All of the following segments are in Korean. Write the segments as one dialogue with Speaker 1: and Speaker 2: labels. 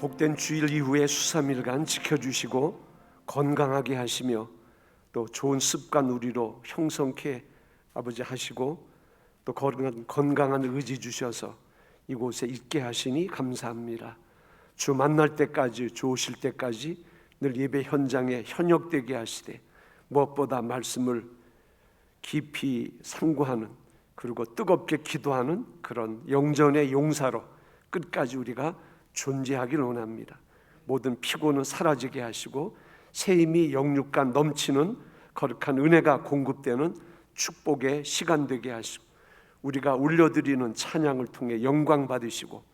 Speaker 1: 복된 주일 이후에 수삼일간 지켜주시고 건강하게 하시며 또 좋은 습관 우리로 형성케 아버지 하시고 또 건강한 의지 주셔서 이곳에 있게 하시니 감사합니다. 주 만날 때까지, 주 오실 때까지 늘 예배 현장에 현역되게 하시되 무엇보다 말씀을 깊이 상고하는, 그리고 뜨겁게 기도하는 그런 영전의 용사로 끝까지 우리가 존재하기를 원합니다. 모든 피곤은 사라지게 하시고 새 힘이 영육간 넘치는 거룩한 은혜가 공급되는 축복의 시간 되게 하시고 우리가 올려드리는 찬양을 통해 영광 받으시고,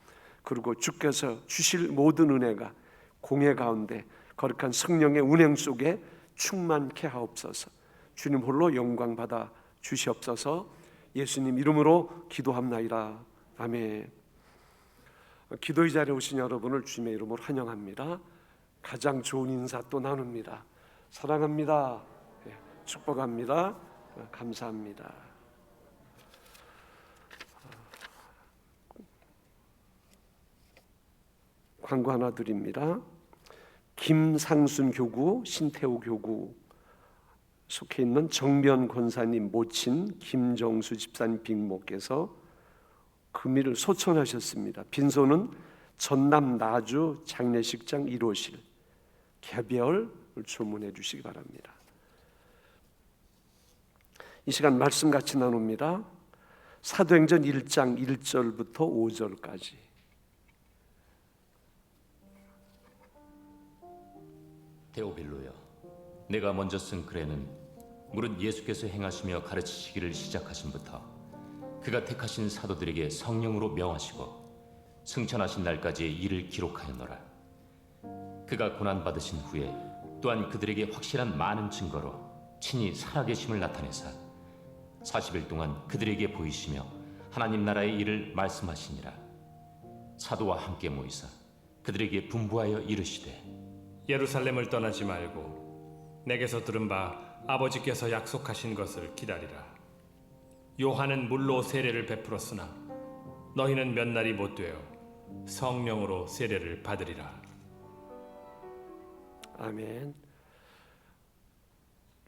Speaker 1: 그리고 주께서 주실 모든 은혜가 공회 가운데 거룩한 성령의 운행 속에 충만케 하옵소서. 주님 홀로 영광 받아 주시옵소서. 예수님 이름으로 기도합나이다. 아멘. 기도의 자리에 오신 여러분을 주님의 이름으로 환영합니다. 가장 좋은 인사 또 나눕니다. 사랑합니다. 축복합니다. 감사합니다. 광고 하나 드립니다. 김상순 교구, 신태우 교구 속해 있는 정면 권사님 모친 김정수 집사님 빅모께서 금일을 소천하셨습니다. 빈소는 전남 나주 장례식장 1호실 개별을 주문해 주시기 바랍니다. 이 시간 말씀 같이 나눕니다. 사도행전 1장 1절부터 5절까지.
Speaker 2: 데오빌로여, 내가 먼저 쓴 글에는 무릇 예수께서 행하시며 가르치시기를 시작하신부터 그가 택하신 사도들에게 성령으로 명하시고 승천하신 날까지의 일을 기록하였노라. 그가 고난받으신 후에 또한 그들에게 확실한 많은 증거로 친히 살아계심을 나타내사 40일 동안 그들에게 보이시며 하나님 나라의 일을 말씀하시니라. 사도와 함께 모이사 그들에게 분부하여 이르시되
Speaker 3: 예루살렘을 떠나지 말고 내게서 들은 바 아버지께서 약속하신 것을 기다리라. 요한은 물로 세례를 베풀었으나 너희는 몇 날이 못 되어 성령으로 세례를 받으리라.
Speaker 1: 아멘.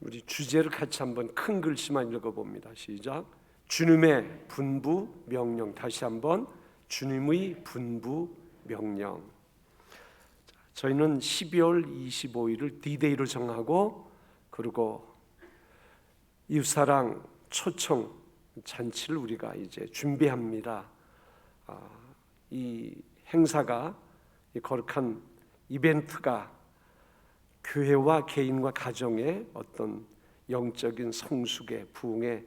Speaker 1: 우리 주제를 같이 한번 큰 글씨만 읽어봅니다. 시작. 주님의 분부 명령. 다시 한번 주님의 분부 명령. 저희는 12월 25일을 D-Day로 정하고, 그리고 이웃사랑 초청 잔치를 우리가 이제 준비합니다. 이 행사가, 이 거룩한 이벤트가 교회와 개인과 가정의 어떤 영적인 성숙의 부흥의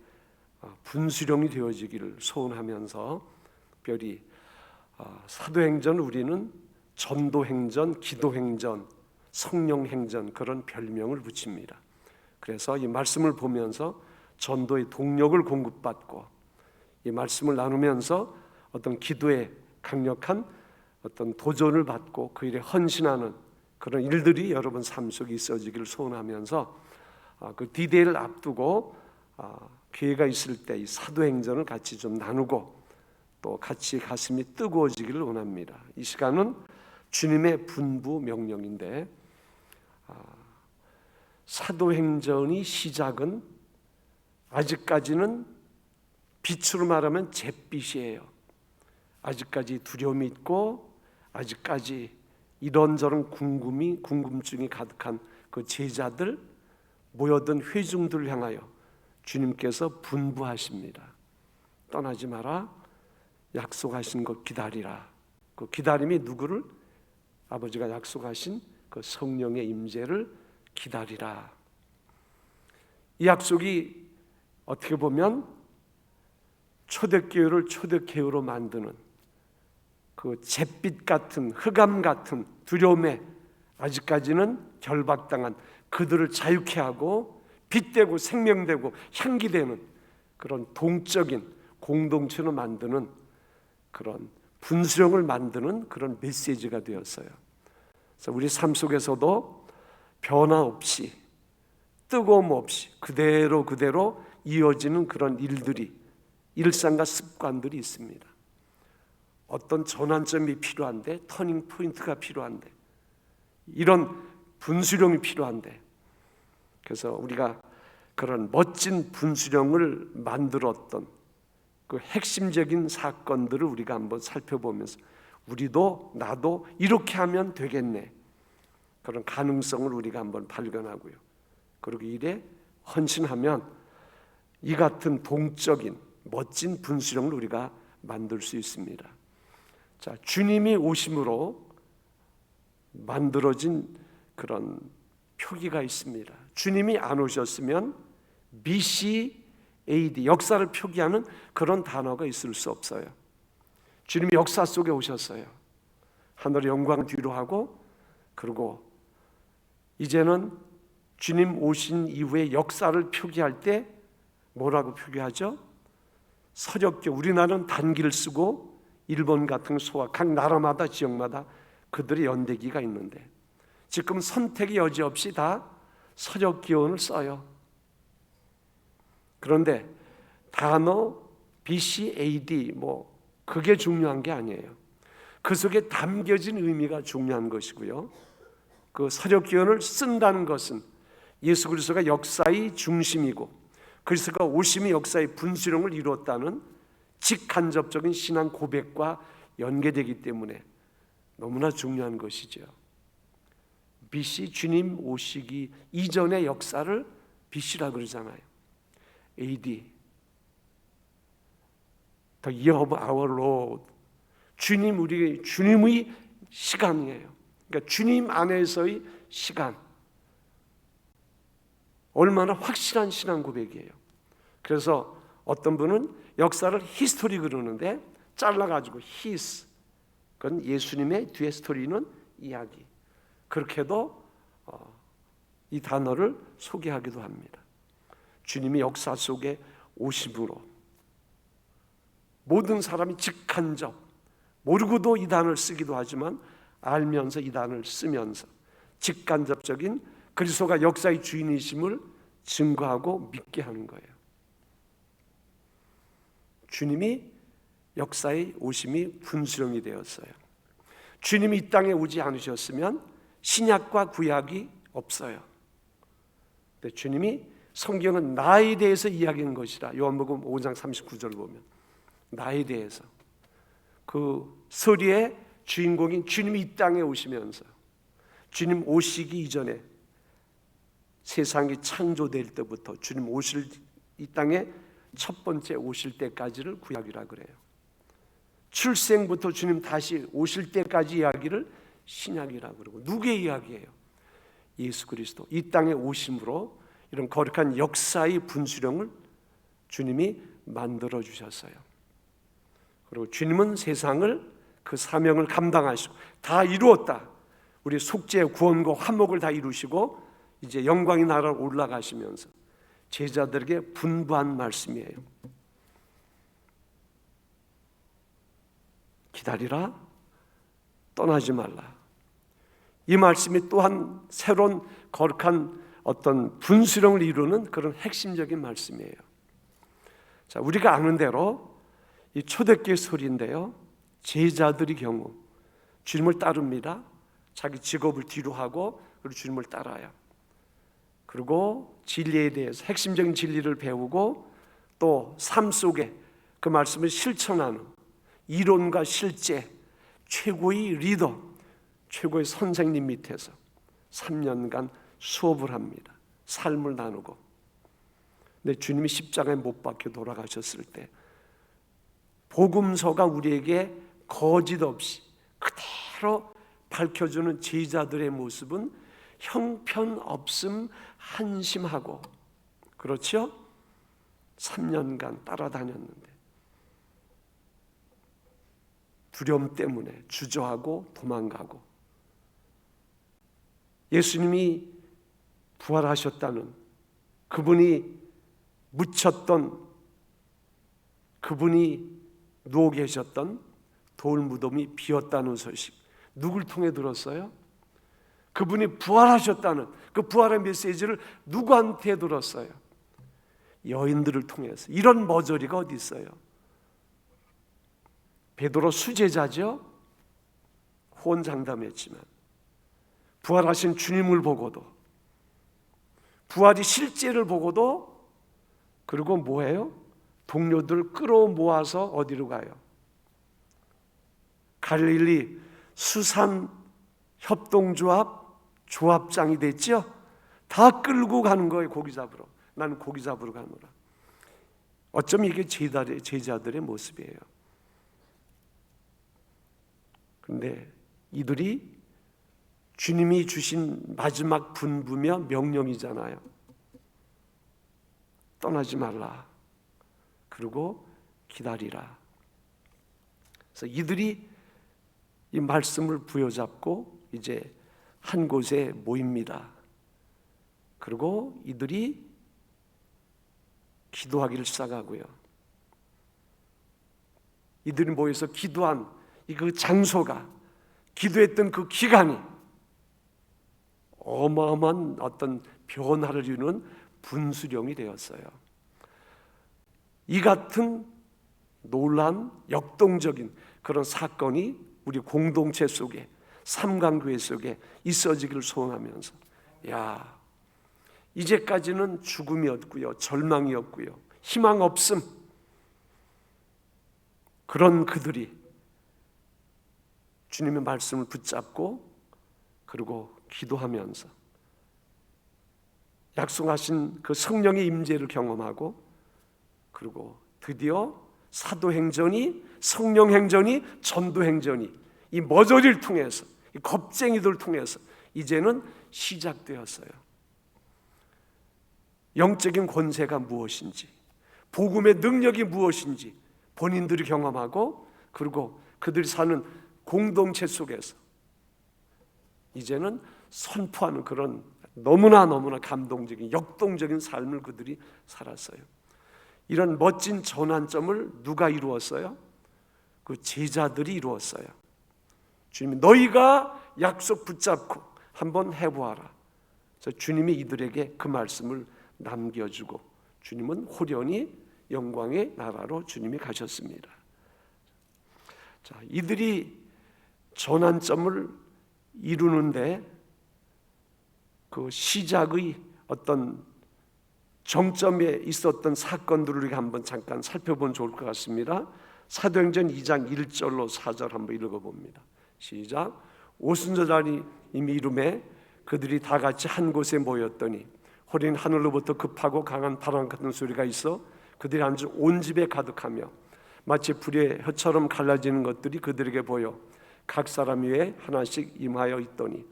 Speaker 1: 분수령이 되어지기를 소원하면서 특별히 사도행전 우리는 전도행전, 기도행전, 성령행전 그런 별명을 붙입니다. 그래서 이 말씀을 보면서 전도의 동력을 공급받고 이 말씀을 나누면서 어떤 기도에 강력한 어떤 도전을 받고 그 일에 헌신하는 그런 일들이 여러분 삶 속에 있어지기를 소원하면서 그 D-Day를 앞두고 기회가 있을 때 이 사도행전을 같이 좀 나누고 또 같이 가슴이 뜨거워지기를 원합니다. 이 시간은 주님의 분부 명령인데, 사도행전이 시작은 아직까지는 빛으로 말하면 잿빛이에요. 아직까지 두려움이 있고 아직까지 이런저런 궁금증이 가득한 그 제자들, 모여든 회중들을 향하여 주님께서 분부하십니다. 떠나지 마라. 약속하신 것 기다리라. 그 기다림이 누구를? 아버지가 약속하신 그 성령의 임재를 기다리라. 이 약속이 어떻게 보면 초대교회를 초대교회로 만드는 그 잿빛 같은, 흑암 같은 두려움에 아직까지는 결박당한 그들을 자유케 하고 빛되고 생명되고 향기되는 그런 동적인 공동체로 만드는 그런 분수령을 만드는 그런 메시지가 되었어요. 그래서 우리 삶 속에서도 변화 없이, 뜨거움 없이 그대로 이어지는 그런 일들이, 일상과 습관들이 있습니다. 어떤 전환점이 필요한데, 터닝 포인트가 필요한데, 이런 분수령이 필요한데, 그래서 우리가 그런 멋진 분수령을 만들었던 그 핵심적인 사건들을 우리가 한번 살펴보면서 우리도 나도 이렇게 하면 되겠네, 그런 가능성을 우리가 한번 발견하고요. 그리고 이래 헌신하면 이 같은 동적인 멋진 분수령을 우리가 만들 수 있습니다. 자, 주님이 오심으로 만들어진 그런 표기가 있습니다. 주님이 안 오셨으면 BC, AD, 역사를 표기하는 그런 단어가 있을 수 없어요. 주님이 역사 속에 오셨어요. 하늘의 영광 뒤로 하고, 그리고 이제는 주님 오신 이후에 역사를 표기할 때 뭐라고 표기하죠? 서적교, 우리나라는 단기를 쓰고 일본 같은 소화, 각 나라마다 지역마다 그들의 연대기가 있는데 지금 선택의 여지 없이 다 서적기원을 써요. 그런데 단어 BC, AD 그게 중요한 게 아니에요. 그 속에 담겨진 의미가 중요한 것이고요. 그 서적기원을 쓴다는 것은 예수 그리스도가 역사의 중심이고 그리스도가 오심이 역사의 분수령을 이루었다는 직간접적인 신앙 고백과 연계되기 때문에 너무나 중요한 것이죠. BC, 주님 오시기 이전의 역사를 BC라 그러잖아요. AD, The year of our Lord, 주님의 시간이에요. 그러니까 주님 안에서의 시간, 얼마나 확실한 신앙 고백이에요. 그래서 어떤 분은 역사를 히스토리 그러는데 잘라가지고 히스, 그건 예수님의 뒤에 스토리는 이야기, 그렇게도 이 단어를 소개하기도 합니다. 주님이 역사 속에 오심으로 모든 사람이 직간접, 모르고도 이 단어를 쓰기도 하지만 알면서 이 단어를 쓰면서 직간접적인 그리스도가 역사의 주인이심을 증거하고 믿게 하는 거예요. 주님이 역사의 오심이 분수령이 되었어요. 주님이 이 땅에 오지 않으셨으면 신약과 구약이 없어요. 근데 주님이, 성경은 나에 대해서 이야기한 것이라, 요한복음 5장 39절을 보면 나에 대해서, 그 서리의 주인공인 주님이 이 땅에 오시면서 주님 오시기 이전에 세상이 창조될 때부터 주님 오실, 이 땅에 첫 번째 오실 때까지를 구약이라 그래요. 출생부터 주님 다시 오실 때까지 이야기를 신약이라 그러고, 누구의 이야기예요? 예수 그리스도 이 땅에 오심으로 이런 거룩한 역사의 분수령을 주님이 만들어 주셨어요. 그리고 주님은 세상을, 그 사명을 감당하시고 다 이루었다, 우리 속죄, 구원과 화목을 다 이루시고 이제 영광의 나라로 올라가시면서 제자들에게 분부한 말씀이에요. 기다리라, 떠나지 말라. 이 말씀이 또한 새로운 거룩한 어떤 분수령을 이루는 그런 핵심적인 말씀이에요. 자, 우리가 아는 대로 이 초대교회 소리인데요, 제자들의 경우 주님을 따릅니다. 자기 직업을 뒤로 하고 그리고 주님을 따라요. 그리고 진리에 대해서 핵심적인 진리를 배우고 또 삶 속에 그 말씀을 실천하는 이론과 실제, 최고의 리더, 최고의 선생님 밑에서 3년간 수업을 합니다. 삶을 나누고. 근데 주님이 십자가에 못 박혀 돌아가셨을 때 복음서가 우리에게 거짓 없이 그대로 밝혀주는 제자들의 모습은 형편없음 한심하고, 그렇죠? 3년간 따라다녔는데 두려움 때문에 주저하고 도망가고, 예수님이 부활하셨다는, 그분이 묻혔던, 그분이 누워 계셨던 돌 무덤이 비었다는 소식 누굴 통해 들었어요? 그분이 부활하셨다는 그 부활의 메시지를 누구한테 들었어요? 여인들을 통해서. 이런 머저리가 어디 있어요? 베드로 수제자죠. 호언장담했지만 부활하신 주님을 보고도, 부활이 실제를 보고도, 그리고 뭐예요? 동료들 끌어모아서 어디로 가요? 갈릴리 수산 협동조합 조합장이 됐죠. 다 끌고 가는 거예요. 고기 잡으러. 나는 고기 잡으러 가노라. 어쩌면 이게 제자들의 모습이에요. 그런데 이들이 주님이 주신 마지막 분부며 명령이잖아요. 떠나지 말라. 그리고 기다리라. 그래서 이들이 이 말씀을 부여잡고 이제 한 곳에 모입니다. 그리고 이들이 기도하기를 시작하고요. 이들이 모여서 기도한 그 장소가, 기도했던 그 기간이 어마어마한 어떤 변화를 이루는 분수령이 되었어요. 이 같은 놀라운 역동적인 그런 사건이 우리 공동체 속에, 삼강교회 속에 있어지기를 소원하면서, 야, 이제까지는 죽음이었고요, 절망이었고요, 희망 없음, 그런 그들이 주님의 말씀을 붙잡고 그리고 기도하면서 약속하신 그 성령의 임재를 경험하고, 그리고 드디어 사도행전이, 성령행전이, 전도행전이 이 머저리를 통해서, 이 겁쟁이들을 통해서 이제는 시작되었어요. 영적인 권세가 무엇인지, 복음의 능력이 무엇인지 본인들이 경험하고, 그리고 그들이 사는 공동체 속에서 이제는 선포하는 그런 너무나 감동적인, 역동적인 삶을 그들이 살았어요. 이런 멋진 전환점을 누가 이루었어요? 그 제자들이 이루었어요. 주님이 너희가 약속 붙잡고 한번 해보아라. 그래서 주님이 이들에게 그 말씀을 남겨주고 주님은 호련히 영광의 나라로 주님이 가셨습니다. 자, 이들이 전환점을 이루는데 그 시작의 어떤 정점에 있었던 사건들을 우리가 한번 잠깐 살펴보면 좋을 것 같습니다. 사도행전 2장 1절로 4절 한번 읽어봅니다. 시작. 오순절날이 이미 이름에 그들이 다 같이 한 곳에 모였더니 호린 하늘로부터 급하고 강한 바람 같은 소리가 있어 그들이 앉은 온 집에 가득하며 마치 불의 혀처럼 갈라지는 것들이 그들에게 보여 각 사람 위에 하나씩 임하여 있더니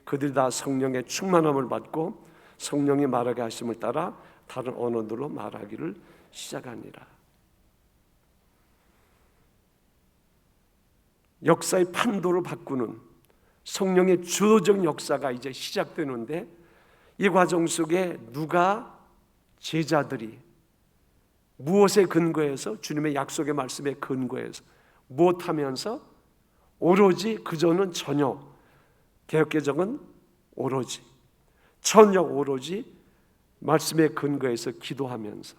Speaker 1: 그들이 다 성령의 충만함을 받고 성령이 말하게 하심을 따라 다른 언어들로 말하기를 시작하니라. 역사의 판도를 바꾸는 성령의 주도적 역사가 이제 시작되는데, 이 과정 속에 누가, 제자들이 무엇에 근거해서, 주님의 약속의 말씀에 근거해서 무엇하면서, 오로지, 그저는 전혀, 개역개정은 오로지, 전혀 오로지 말씀에 근거해서 기도하면서,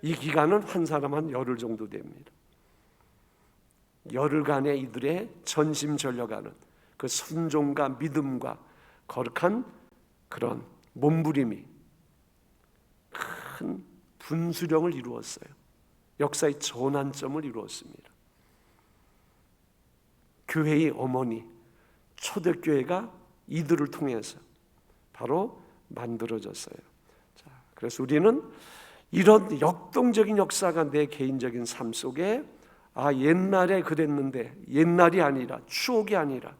Speaker 1: 이 기간은 한 사람 한 열흘 정도 됩니다. 열흘간의 이들의 전심전력하는 그 순종과 믿음과 거룩한 그런 몸부림이 큰 분수령을 이루었어요. 역사의 전환점을 이루었습니다. 교회의 어머니, 초대교회가 이들을 통해서 바로 만들어졌어요. 자, 그래서 우리는 이런 역동적인 역사가 내 개인적인 삶 속에, 아, 옛날에 그랬는데, 옛날이 아니라, 추억이 아니라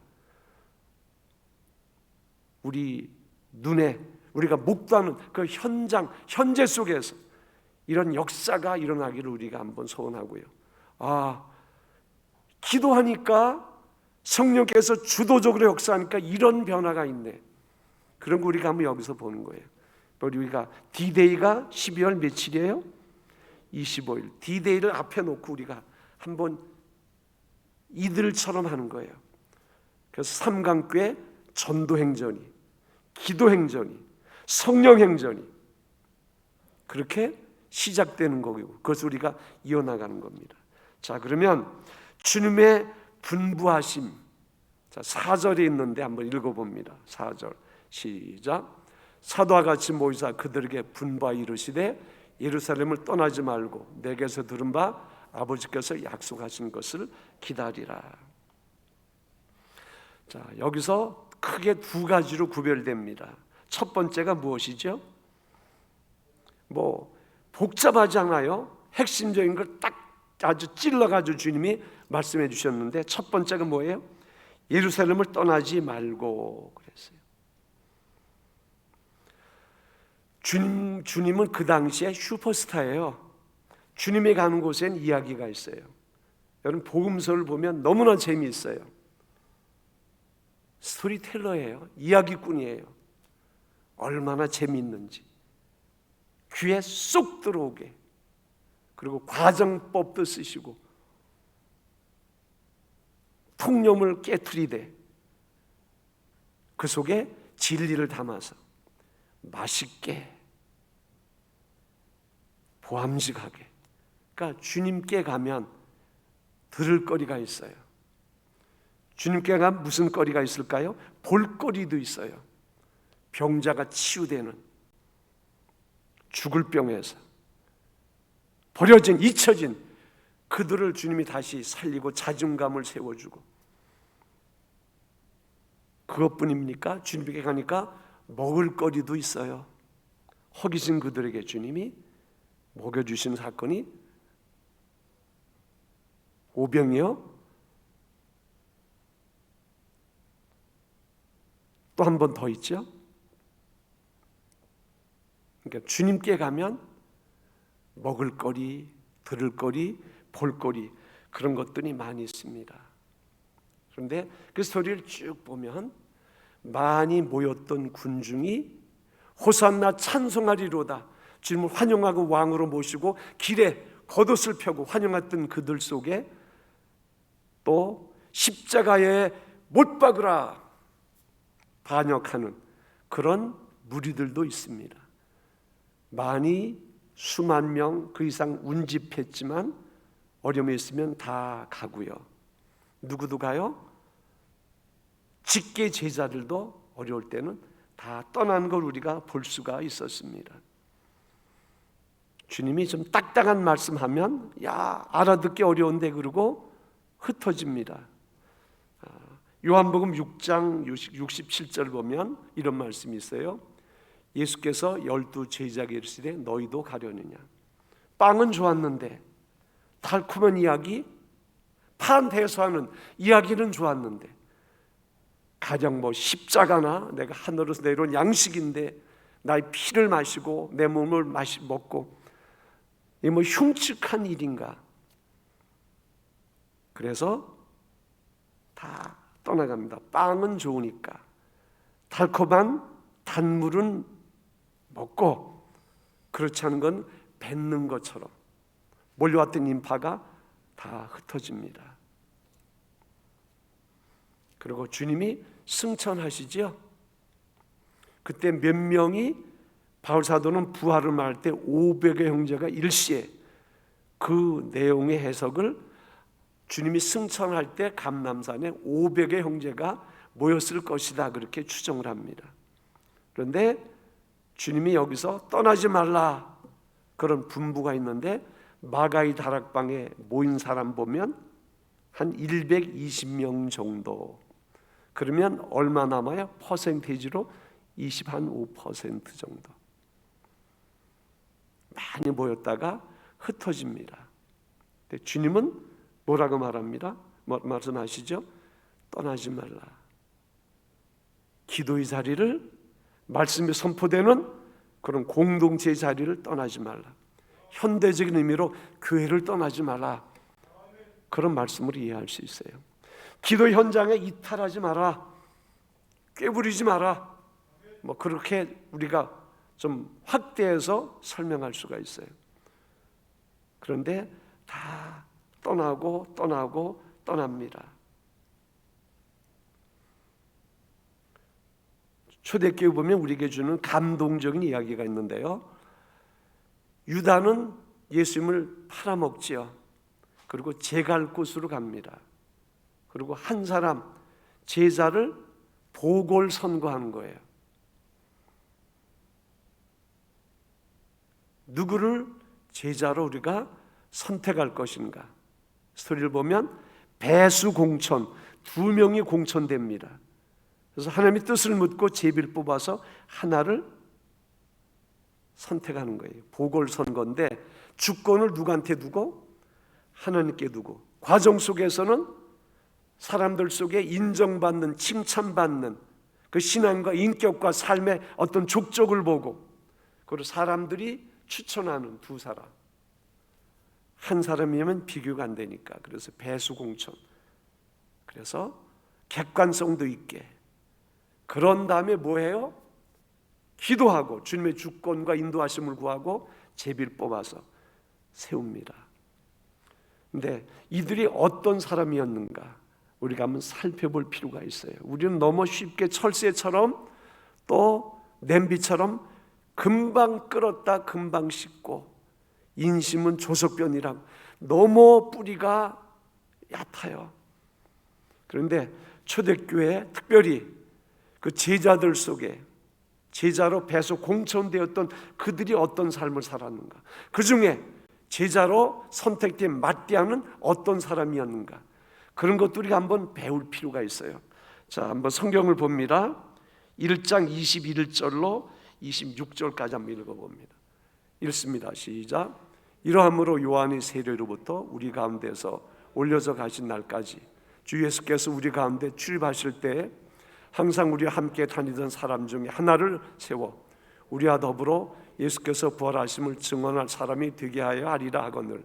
Speaker 1: 우리 눈에 우리가 목도하는 그 현장, 현재 속에서 이런 역사가 일어나기를 우리가 한번 소원하고요. 아, 기도하니까 성령께서 주도적으로 역사하니까 이런 변화가 있네. 그런 거 우리가 한번 여기서 보는 거예요. 우리가 D-Day가 12월 며칠이에요? 25일. D-Day를 앞에 놓고 우리가 한번 이들처럼 하는 거예요. 그래서 삼강교회 전도행전이, 기도행전이, 성령행전이 그렇게 시작되는 거고, 그것을 우리가 이어나가는 겁니다. 자, 그러면 주님의 분부하심. 자, 4절에 있는데 한번 읽어봅니다. 4절 시작. 사도와 같이 모이사 그들에게 분부하여 이르시되 예루살렘을 떠나지 말고 내게서 들은 바 아버지께서 약속하신 것을 기다리라. 자, 여기서 크게 두 가지로 구별됩니다. 첫 번째가 무엇이죠? 뭐 복잡하지 않아요. 핵심적인 걸 딱 아주 찔러가지고 주님이 말씀해 주셨는데, 첫 번째가 뭐예요? 예루살렘을 떠나지 말고 그랬어요. 주님은 그 당시에 슈퍼스타예요. 주님이 가는 곳엔 이야기가 있어요. 여러분 복음서를 보면 너무나 재미있어요. 스토리텔러예요. 이야기꾼이에요. 얼마나 재미있는지 귀에 쏙 들어오게, 그리고 과정법도 쓰시고 통념을 깨트리되 그 속에 진리를 담아서 맛있게 보암직하게. 그러니까 주님께 가면 들을 거리가 있어요. 주님께 가면 무슨 거리가 있을까요? 볼거리도 있어요. 병자가 치유되는, 죽을 병에서 버려진, 잊혀진 그들을 주님이 다시 살리고 자존감을 세워주고. 그것뿐입니까? 주님께 가니까 먹을 거리도 있어요. 허기진 그들에게 주님이 먹여주신 사건이 오병이어 또 한 번 더 있죠. 그러니까 주님께 가면 먹을 거리, 들을 거리, 볼 거리, 그런 것들이 많이 있습니다. 그런데 그 스토리를 쭉 보면 많이 모였던 군중이 호산나 찬송하리로다 주님을 환영하고 왕으로 모시고 길에 겉옷을 펴고 환영했던 그들 속에 또 십자가에 못 박으라 반역하는 그런 무리들도 있습니다. 많이 수만 명 그 이상 운집했지만 어려움이 있으면 다 가고요. 누구도 가요? 직계 제자들도 어려울 때는 다 떠난 걸 우리가 볼 수가 있었습니다. 주님이 좀 딱딱한 말씀하면 야 알아듣기 어려운데 그러고 흩어집니다. 요한복음 6장 67절 보면 이런 말씀이 있어요. 예수께서 12 제자에게 이르시되 너희도 가려느냐. 빵은 좋았는데 달콤한 이야기, 판대소하는 이야기는 좋았는데 가령 뭐 십자가나 내가 하늘에서 내려온 양식인데 나의 피를 마시고 내 몸을 먹고 이 뭐 흉측한 일인가. 그래서 다 떠나갑니다. 빵은 좋으니까 달콤한 단물은 먹고, 그렇지 않은 건 뱉는 것처럼 몰려왔던 인파가 다 흩어집니다. 그리고 주님이 승천하시죠. 그때 몇 명이, 바울사도는 부활을 말할 때 500의 형제가 일시에 그 내용의 해석을 주님이 승천할 때 감람산에 500의 형제가 모였을 것이다 그렇게 추정을 합니다. 그런데 주님이 여기서 떠나지 말라 그런 분부가 있는데 마가의 다락방에 모인 사람 보면 한 120명 정도. 그러면 얼마 남아요? 퍼센테이지로 25% 정도. 많이 모였다가 흩어집니다. 근데 주님은 뭐라고 말합니다? 말씀하시죠? 떠나지 말라. 기도의 자리를, 말씀이 선포되는 그런 공동체의 자리를 떠나지 말라. 현대적인 의미로 교회를 떠나지 말라. 그런 말씀으로 이해할 수 있어요. 기도 현장에 이탈하지 마라. 꾀부리지 마라. 뭐 그렇게 우리가 좀 확대해서 설명할 수가 있어요. 그런데 다 떠납니다. 초대교회 보면 우리에게 주는 감동적인 이야기가 있는데요. 유다는 예수님을 팔아먹지요. 그리고 제갈 곳으로 갑니다. 그리고 한 사람 제자를 보궐 선거하는 거예요. 누구를 제자로 우리가 선택할 것인가? 스토리를 보면 배수공천, 2명이 공천됩니다. 그래서 하나님의 뜻을 묻고 제비를 뽑아서 하나를 선택하는 거예요. 보궐선거인데 주권을 누구한테 두고? 하나님께 두고, 과정 속에서는 사람들 속에 인정받는, 칭찬받는 그 신앙과 인격과 삶의 어떤 족적을 보고, 그리고 사람들이 추천하는 두 사람, 한 사람이면 비교가 안 되니까 그래서 배수공천, 그래서 객관성도 있게, 그런 다음에 뭐해요? 기도하고 주님의 주권과 인도하심을 구하고 제비를 뽑아서 세웁니다. 근데 이들이 어떤 사람이었는가 우리가 한번 살펴볼 필요가 있어요. 우리는 너무 쉽게 철새처럼 또 냄비처럼 금방 끓었다 금방 식고, 인심은 조석변이라고 너무 뿌리가 얕아요. 그런데 초대교회 특별히 그 제자들 속에 제자로 배수 공천되었던 그들이 어떤 삶을 살았는가, 그 중에 제자로 선택된 마띠아는 어떤 사람이었는가, 그런 것들이 한번 배울 필요가 있어요. 자, 한번 성경을 봅니다. 1장 21절로 26절까지 한번 읽어봅니다. 읽습니다. 시작. 이러함으로 요한의 세례로부터 우리 가운데서 올려져 가신 날까지 주 예수께서 우리 가운데 출입하실 때 항상 우리와 함께 다니던 사람 중에 하나를 세워 우리와 더불어 예수께서 부활하심을 증언할 사람이 되게 하여 하리라 하거늘,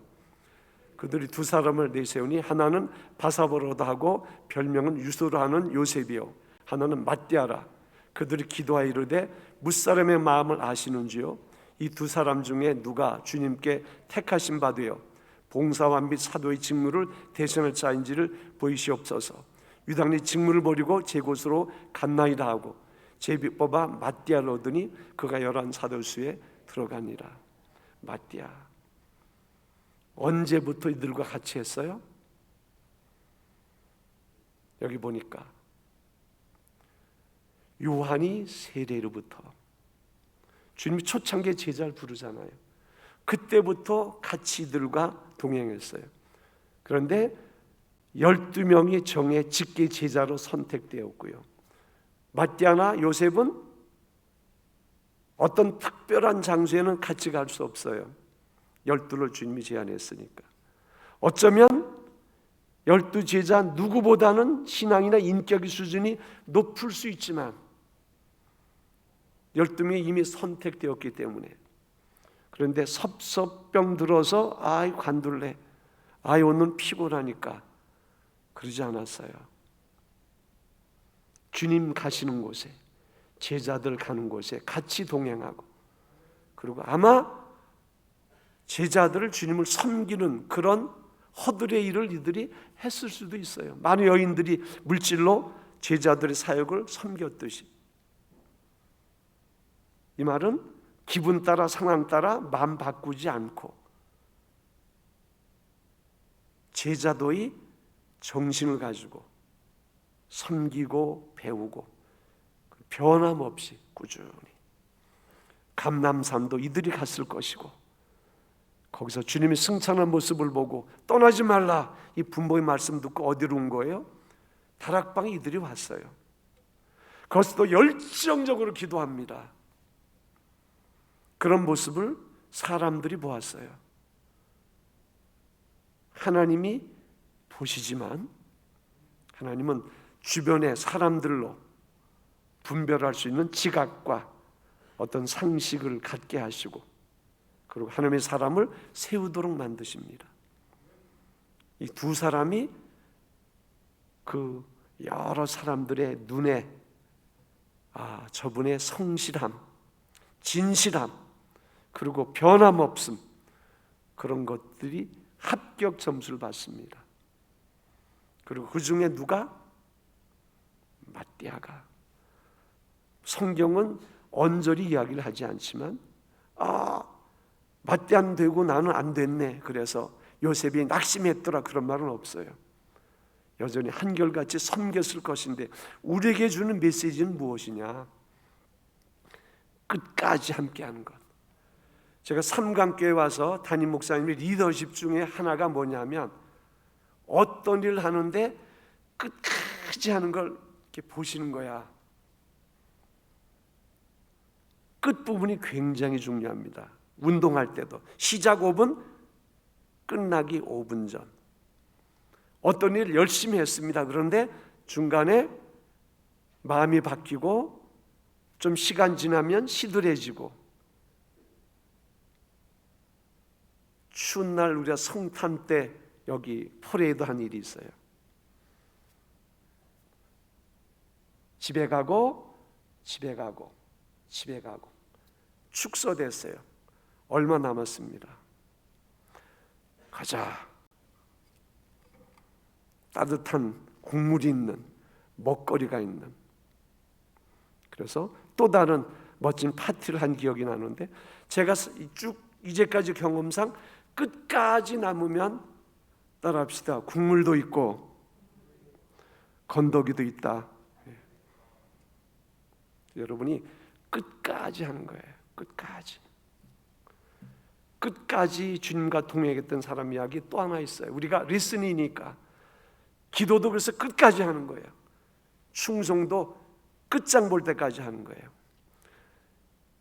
Speaker 1: 그들이 두 사람을 내세우니 하나는 바사보로다 하고 별명은 유소라 하는 요셉이요, 하나는 마띠아라. 그들이 기도하여 이르되 무사람의 마음을 아시는지요? 이 두 사람 중에 누가 주님께 택하신 바 되어 봉사와 및 사도의 직무를 대신할 자인지를 보이시옵소서. 유당리 직무를 버리고 제 곳으로 갔나이다 하고 제비 뽑아 마띠아를 얻으니 그가 11 사도 수에 들어가니라. 마띠아, 언제부터 이들과 같이 했어요? 여기 보니까 요한이 세례로부터, 주님이 초창기에 제자를 부르잖아요. 그때부터 같이 이들과 동행했어요. 그런데 12명이 정예 직계 제자로 선택되었고요, 마띠아나 요셉은 어떤 특별한 장소에는 같이 갈 수 없어요. 12를 주님이 제안했으니까. 어쩌면 12 제자 누구보다는 신앙이나 인격의 수준이 높을 수 있지만 12명이 이미 선택되었기 때문에, 그런데 섭섭병 들어서 아이 관둘래, 아이 오늘 피곤하니까 그러지 않았어요. 주님 가시는 곳에, 제자들 가는 곳에 같이 동행하고, 그리고 아마 제자들을 주님을 섬기는 그런 허들의 일을 이들이 했을 수도 있어요. 많은 여인들이 물질로 제자들의 사역을 섬겼듯이. 이 말은 기분 따라 상황 따라 마음 바꾸지 않고 제자도의 정신을 가지고 섬기고 배우고 변함없이 꾸준히, 감람산도 이들이 갔을 것이고 거기서 주님이 승천한 모습을 보고 떠나지 말라, 이 분모의 말씀 듣고 어디로 온 거예요? 다락방에 이들이 왔어요. 거기서도 열정적으로 기도합니다. 그런 모습을 사람들이 보았어요. 하나님이 보시지만 하나님은 주변의 사람들로 분별할 수 있는 지각과 어떤 상식을 갖게 하시고, 그리고 하나님의 사람을 세우도록 만드십니다. 이 두 사람이 그 여러 사람들의 눈에 저분의 성실함, 진실함, 그리고 변함없음, 그런 것들이 합격 점수를 받습니다. 그리고 그 중에 누가? 마띠아가. 성경은 언저리 이야기를 하지 않지만 마띠안 되고 나는 안 됐네, 그래서 요셉이 낙심했더라 그런 말은 없어요. 여전히 한결같이 섬겼을 것인데 우리에게 주는 메시지는 무엇이냐? 끝까지 함께하는 것. 제가 삼강교회 와서 담임 목사님의 리더십 중에 하나가 뭐냐면 어떤 일을 하는데 끝까지 하는 걸 이렇게 보시는 거야. 끝부분이 굉장히 중요합니다. 운동할 때도 시작 5분, 끝나기 5분 전. 어떤 일 열심히 했습니다. 그런데 중간에 마음이 바뀌고 좀 시간 지나면 시들해지고, 추운 날 우리가 성탄 때 여기 포레이드 한 일이 있어요. 집에 가고 축소됐어요. 얼마 남았습니다. 가자. 따뜻한 국물이 있는, 먹거리가 있는. 그래서 또 다른 멋진 파티를 한 기억이 나는데, 제가 쭉 이제까지 경험상 끝까지 남으면 따라합시다. 국물도 있고 건더기도 있다. 여러분이 끝까지 하는 거예요. 끝까지 주님과 동행했던 사람 이야기 또 하나 있어요. 우리가 리스닝이니까 기도도 그래서 끝까지 하는 거예요. 충성도 끝장 볼 때까지 하는 거예요.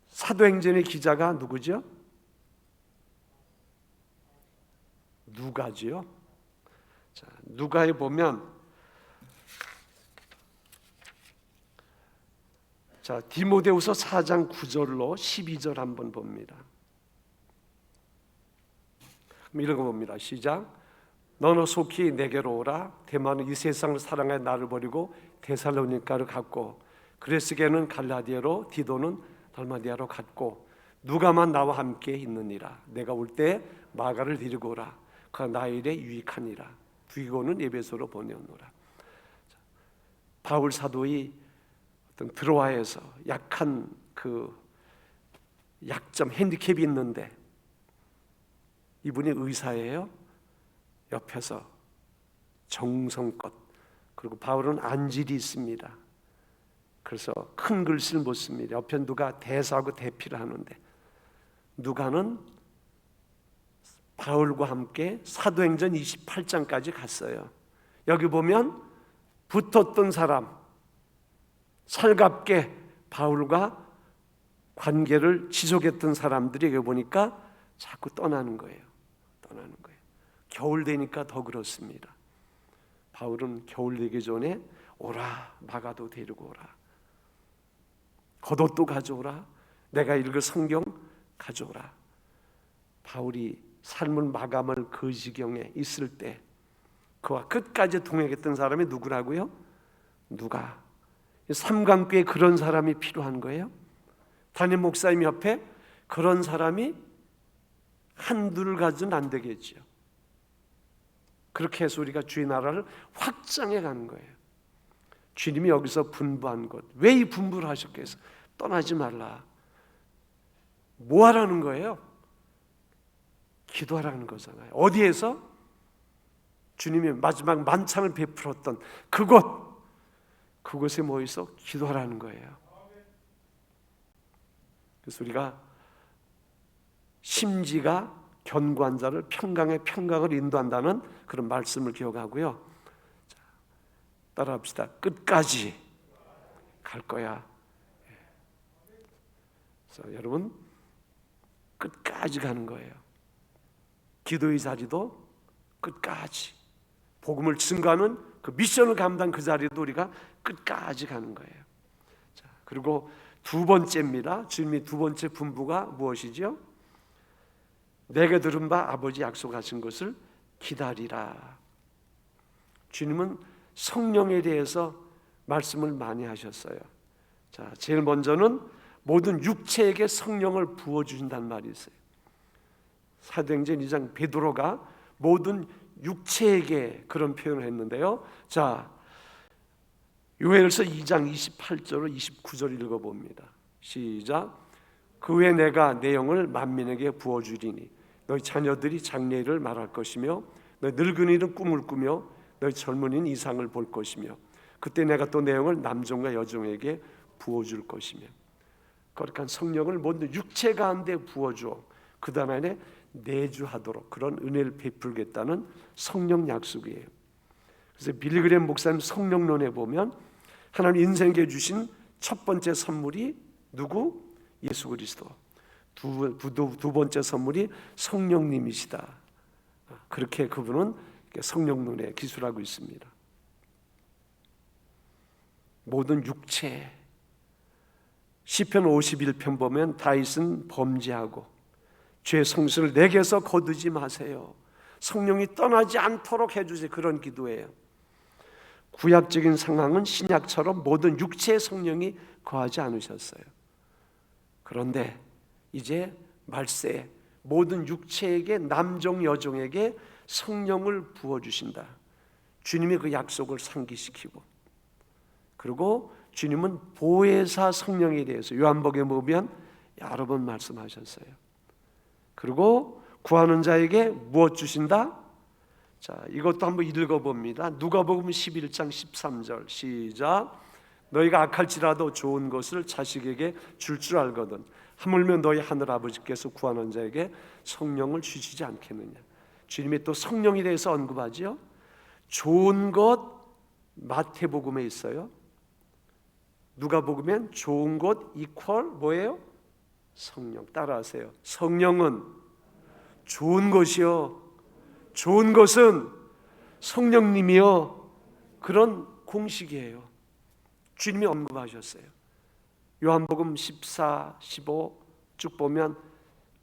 Speaker 1: 사도행전의 기자가 누구죠? 누가지요. 자, 누가에 보면 자, 디모데후서 4장 9절로 12절 한번 봅니다. 읽어봅니다. 시작. 너는 속히 내게로 오라. 대만은 이 세상을 사랑하여 나를 버리고 데살로니가를 갔고, 그레스게는 갈라디아로, 디도는 달마디아로 갔고, 누가만 나와 함께 있느니라. 내가 올 때 마가를 데리고 오라. 그가 나의 일에 유익하니라. 디고는 에베소로 보내오노라. 바울 사도의 어떤 드로아에서 약한 그 약점, 핸디캡이 있는데 이분이 의사예요. 옆에서 정성껏, 그리고 바울은 안질이 있습니다. 그래서 큰 글씨를 못 씁니다. 옆에 누가 대사하고 대피를 하는데, 누가는 바울과 함께 사도행전 28장까지 갔어요. 여기 보면 붙었던 사람, 살갑게 바울과 관계를 지속했던 사람들이 여기 보니까 자꾸 떠나는 거예요. 겨울 되니까 더 그렇습니다. 바울은 겨울 되기 전에 오라, 마가도 데리고 오라, 겉옷도 가져오라, 내가 읽을 성경 가져오라. 바울이 삶을 마감할 그 지경에 있을 때 그와 끝까지 동행했던 사람이 누구라고요? 누가. 삼강교에 그런 사람이 필요한 거예요. 담임 목사님 옆에 그런 사람이 한둘 가지는 안 되겠죠. 그렇게 해서 우리가 주의 나라를 확장해 가는 거예요. 주님이 여기서 분부한 것, 왜 이 분부를 하셨겠어요? 떠나지 말라. 뭐 하라는 거예요? 기도하라는 거잖아요. 어디에서? 주님이 마지막 만찬을 베풀었던 그곳에 모여서 기도하라는 거예요. 그래서 우리가 심지가 견고한 자를 평강의 평강을 인도한다는 그런 말씀을 기억하고요. 자, 따라합시다. 끝까지 갈 거야. 그래서 여러분, 끝까지 가는 거예요. 기도의 자리도 끝까지, 복음을 증거하는 그 미션을 감당 그 자리도 우리가 끝까지 가는 거예요. 자, 그리고 두 번째입니다. 주님이 두 번째 분부가 무엇이죠? 내게 들은 바 아버지 약속하신 것을 기다리라. 주님은 성령에 대해서 말씀을 많이 하셨어요. 자, 제일 먼저는 모든 육체에게 성령을 부어주신다는 말이 있어요. 사도행전 2장 베드로가 모든 육체에게 그런 표현을 했는데요. 자, 요엘서 2장 28절로 29절 읽어봅니다. 시작. 그 후에 내가 내 영을 만민에게 부어주리니 너희 자녀들이 장래를 말할 것이며 너희 늙은이는 꿈을 꾸며 너희 젊은이는 이상을 볼 것이며 그때 내가 또 내용을 남종과 여종에게 부어줄 것이며 거룩한 성령을 모든 육체 가운데 부어주어 그 다음 안에 내주하도록 그런 은혜를 베풀겠다는 성령 약속이에요. 그래서 빌리그램 목사님 성령론에 보면 하나님 인생에 주신 첫 번째 선물이 누구? 예수 그리스도. 두 번째 선물이 성령님이시다. 그렇게 그분은 성령론에 기술하고 있습니다. 모든 육체 시편 51편 보면 다윗은 범죄하고 죄 성수를 내게서 거두지 마세요. 성령이 떠나지 않도록 해주세요. 그런 기도예요. 구약적인 상황은 신약처럼 모든 육체의 성령이 거하지 않으셨어요. 그런데 이제 말세에 모든 육체에게 남종 여종에게 성령을 부어주신다. 주님이 그 약속을 상기시키고 그리고 주님은 보혜사 성령에 대해서 요한복음에 보면 여러 번 말씀하셨어요. 그리고 구하는 자에게 무엇 주신다? 자, 이것도 한번 읽어봅니다. 누가복음 11장 13절 시작. 너희가 악할지라도 좋은 것을 자식에게 줄 알거든 하물며 너희 하늘 아버지께서 구하는 자에게 성령을 주시지 않겠느냐. 주님이 또 성령에 대해서 언급하죠. 좋은 것 마태복음에 있어요. 누가복음엔 좋은 것 이퀄 뭐예요? 성령. 따라하세요. 성령은 좋은 것이요 좋은 것은 성령님이요. 그런 공식이에요. 주님이 언급하셨어요. 요한복음 14, 15 쭉 보면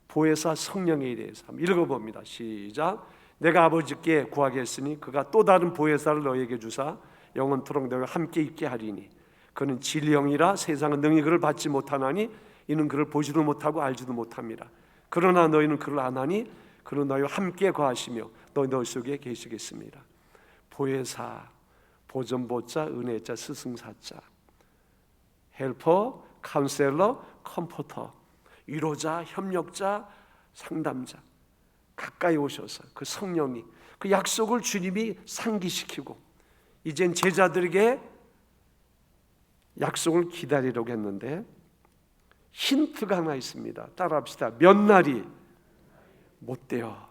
Speaker 1: 보혜사 성령에 대해서 한번 읽어봅니다. 시작. 내가 아버지께 구하겠으니 그가 또 다른 보혜사를 너에게 주사 영원토록 너희와 함께 있게 하리니 그는 진리영이라 세상은 능히 그를 받지 못하나니 이는 그를 보지도 못하고 알지도 못합니다. 그러나 너희는 그를 아나니 그는 너희와 함께 거하시며 너희 속에 계시겠습니다. 보혜사, 보전보자, 은혜자, 스승사자, 헬퍼, 카운셀러, 컴포터, 위로자, 협력자, 상담자 가까이 오셔서 그 성령이 그 약속을 주님이 상기시키고 이젠 제자들에게 약속을 기다리려고 했는데 힌트가 하나 있습니다. 따라합시다. 몇 날이 못 돼요.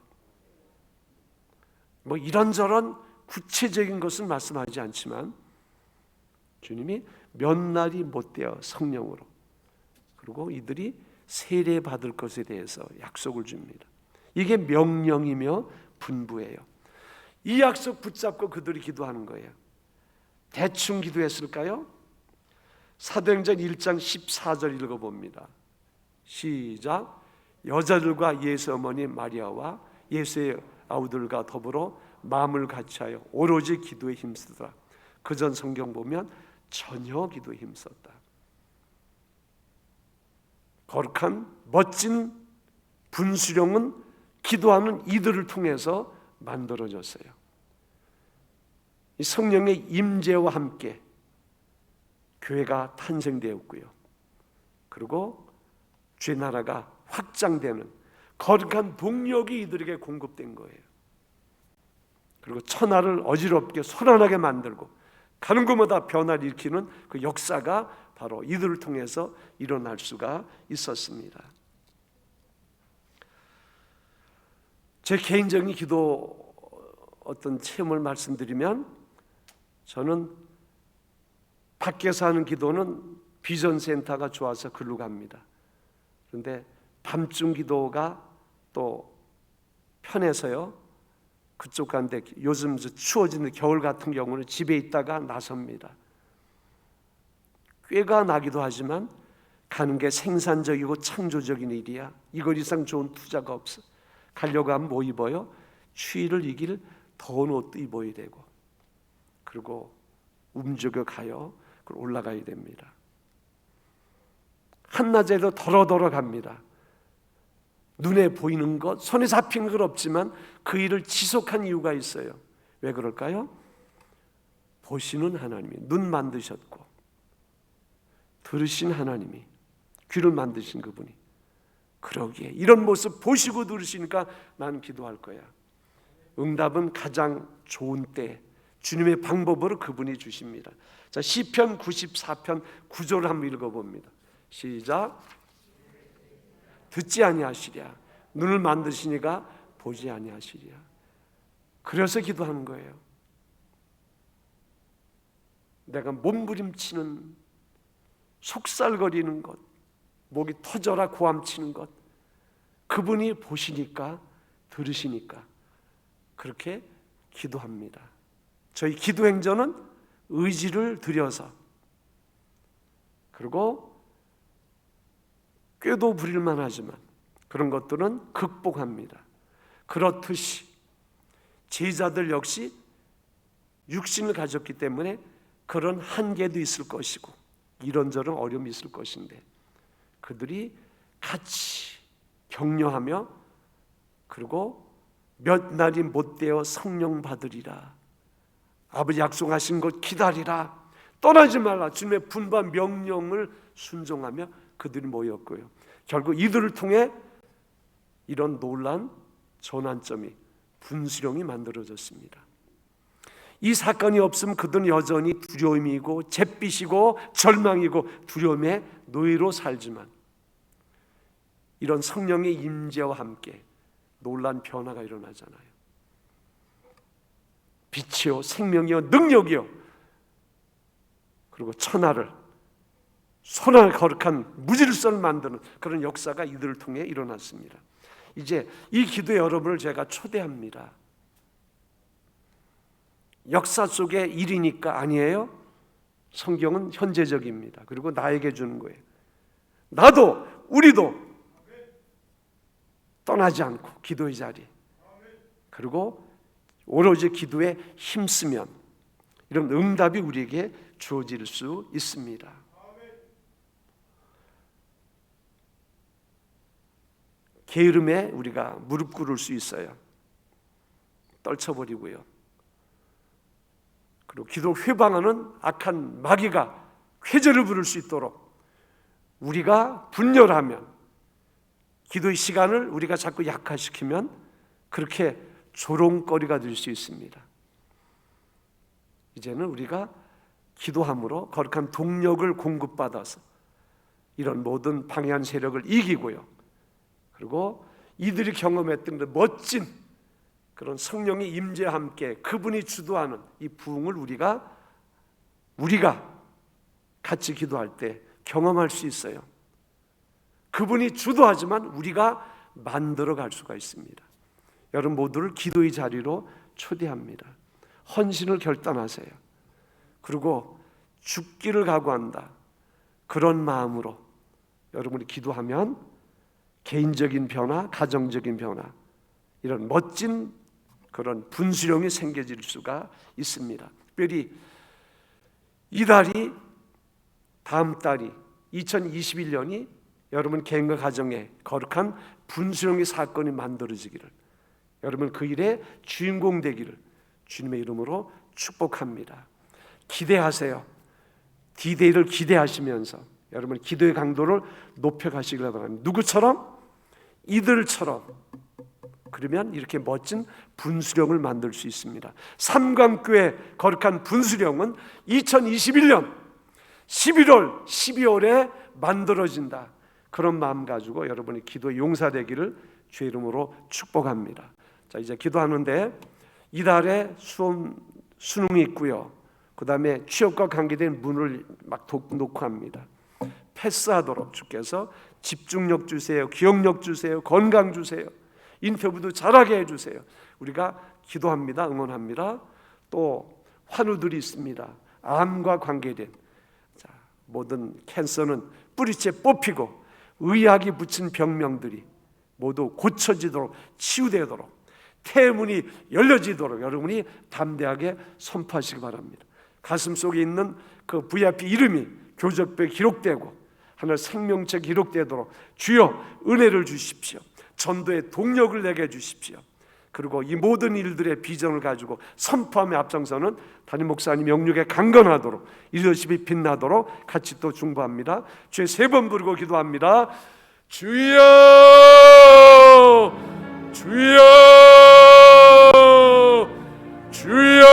Speaker 1: 뭐 이런저런 구체적인 것은 말씀하지 않지만 주님이 몇 날이 못 돼요. 성령으로. 그리고 이들이 세례 받을 것에 대해서 약속을 줍니다. 이게 명령이며 분부예요. 이 약속 붙잡고 그들이 기도하는 거예요. 대충 기도했을까요? 사도행전 1장 14절 읽어봅니다. 시작. 여자들과 예수 어머니 마리아와 예수의 아우들과 더불어 마음을 같이하여 오로지 기도에 힘쓰더라. 그전 성경 보면 전혀 기도에 힘썼다. 거룩한 멋진 분수령은 기도하는 이들을 통해서 만들어졌어요. 이 성령의 임재와 함께 교회가 탄생되었고요. 그리고 주의 나라가 확장되는 거룩한 동력이 이들에게 공급된 거예요. 그리고 천하를 어지럽게 소란하게 만들고 가는 곳마다 변화를 일으키는 그 역사가 바로 이들을 통해서 일어날 수가 있었습니다. 제 개인적인 기도 어떤 체험을 말씀드리면 저는 밖에서 하는 기도는 비전센터가 좋아서 글로 갑니다. 그런데 밤중 기도가 또 편해서요. 그쪽 가는데 요즘 추워지는 겨울 같은 경우는 집에 있다가 나섭니다. 꾀가 나기도 하지만 가는 게 생산적이고 창조적인 일이야. 이걸 이상 좋은 투자가 없어. 가려고 하면 뭐 입어요? 추위를 이길 더운 옷도 입어야 되고 그리고 움직여 가요. 그걸 올라가야 됩니다. 한낮에도 더러더러 갑니다. 눈에 보이는 것, 손에 잡힌 건 없지만 그 일을 지속한 이유가 있어요. 왜 그럴까요? 보시는 하나님이 눈 만드셨고 들으신 하나님이 귀를 만드신 그분이 그러기에 이런 모습 보시고 들으시니까 나는 기도할 거야. 응답은 가장 좋은 때 주님의 방법으로 그분이 주십니다. 자, 시편 94편 9절을 한번 읽어봅니다. 시작. 듣지 아니하시랴. 눈을 만드시니가 보지 아니하시랴. 그래서 기도하는 거예요. 내가 몸부림치는, 속살거리는 것, 목이 터져라 고함치는 것, 그분이 보시니까, 들으시니까 그렇게 기도합니다. 저희 기도 행전은 의지를 들여서, 그리고 꾀도 부릴만 하지만 그런 것들은 극복합니다. 그렇듯이 제자들 역시 육신을 가졌기 때문에 그런 한계도 있을 것이고 이런저런 어려움이 있을 것인데 그들이 같이 격려하며, 그리고 몇 날이 못되어 성령 받으리라, 아버지 약속하신 것 기다리라, 떠나지 말라, 주님의 분바 명령을 순종하며 그들이 모였고요. 결국 이들을 통해 이런 놀란 전환점이, 분수령이 만들어졌습니다. 이 사건이 없으면 그들은 여전히 두려움이고 잿빛이고 절망이고 두려움의 노예로 살지만 이런 성령의 임재와 함께 놀란 변화가 일어나잖아요. 빛이요 생명이요 능력이요, 그리고 천하를, 선한 거룩한 무질서를 만드는 그런 역사가 이들을 통해 일어났습니다. 이제 이 기도에 여러분을 제가 초대합니다. 역사 속의 일이니까 아니에요. 성경은 현재적입니다. 그리고 나에게 주는 거예요. 나도, 우리도 떠나지 않고 기도의 자리, 그리고 오로지 기도에 힘쓰면 이런 응답이 우리에게 주어질 수 있습니다. 게으름에 우리가 무릎 꿇을 수 있어요. 떨쳐버리고요. 그리고 기도 회방하는 악한 마귀가 회절을 부를 수 있도록 우리가 분열하면, 기도의 시간을 우리가 자꾸 약화시키면 그렇게 조롱거리가 될 수 있습니다. 이제는 우리가 기도함으로 거룩한 동력을 공급받아서 이런 모든 방해한 세력을 이기고요. 그리고 이들이 경험했던 그 멋진 그런 성령의 임재와 함께 그분이 주도하는 이 부흥을 우리가 같이 기도할 때 경험할 수 있어요. 그분이 주도하지만 우리가 만들어 갈 수가 있습니다. 여러분 모두를 기도의 자리로 초대합니다. 헌신을 결단하세요. 그리고 죽기를 각오한다, 그런 마음으로 여러분이 기도하면 개인적인 변화, 가정적인 변화, 이런 멋진 그런 분수령이 생겨질 수가 있습니다. 특별히 이 달이, 다음 달이 2021년이 여러분 개인과 가정에 거룩한 분수령의 사건이 만들어지기를, 여러분 그 일의 주인공 되기를 주님의 이름으로 축복합니다. 기대하세요. D-Day를 기대하시면서 여러분 기도의 강도를 높여가시길 바랍니다. 누구처럼? 이들처럼. 그러면 이렇게 멋진 분수령을 만들 수 있습니다. 삼강교회 거룩한 분수령은 2021년 11월, 12월에 만들어진다. 그런 마음 가지고 여러분이 기도의 용사되기를 주의 이름으로 축복합니다. 자, 이제 기도하는데 이달에 수능이 있고요. 그 다음에 취업과 관계된 문을 막 놓고 합니다. 패스하도록 주께서 집중력 주세요, 기억력 주세요, 건강 주세요, 인터뷰도 잘하게 해주세요. 우리가 기도합니다. 응원합니다. 또 환우들이 있습니다. 암과 관계된 모든 캔서는 뿌리째 뽑히고 의학이 붙인 병명들이 모두 고쳐지도록, 치유되도록, 태문이 열려지도록 여러분이 담대하게 선포하시기 바랍니다. 가슴 속에 있는 그 VIP 이름이 교적표에 기록되고 하늘 생명체 기록되도록 주여 은혜를 주십시오. 전도의 동력을 내게 주십시오. 그리고 이 모든 일들의 비전을 가지고 선포하며 앞장서는 담임 목사님 영육에 강건하도록, 리더십이 빛나도록 같이 또 중보합니다. 주의 3번 부르고 기도합니다. 주여 주여 주여.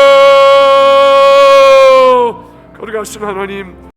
Speaker 1: 거룩하신 하나님,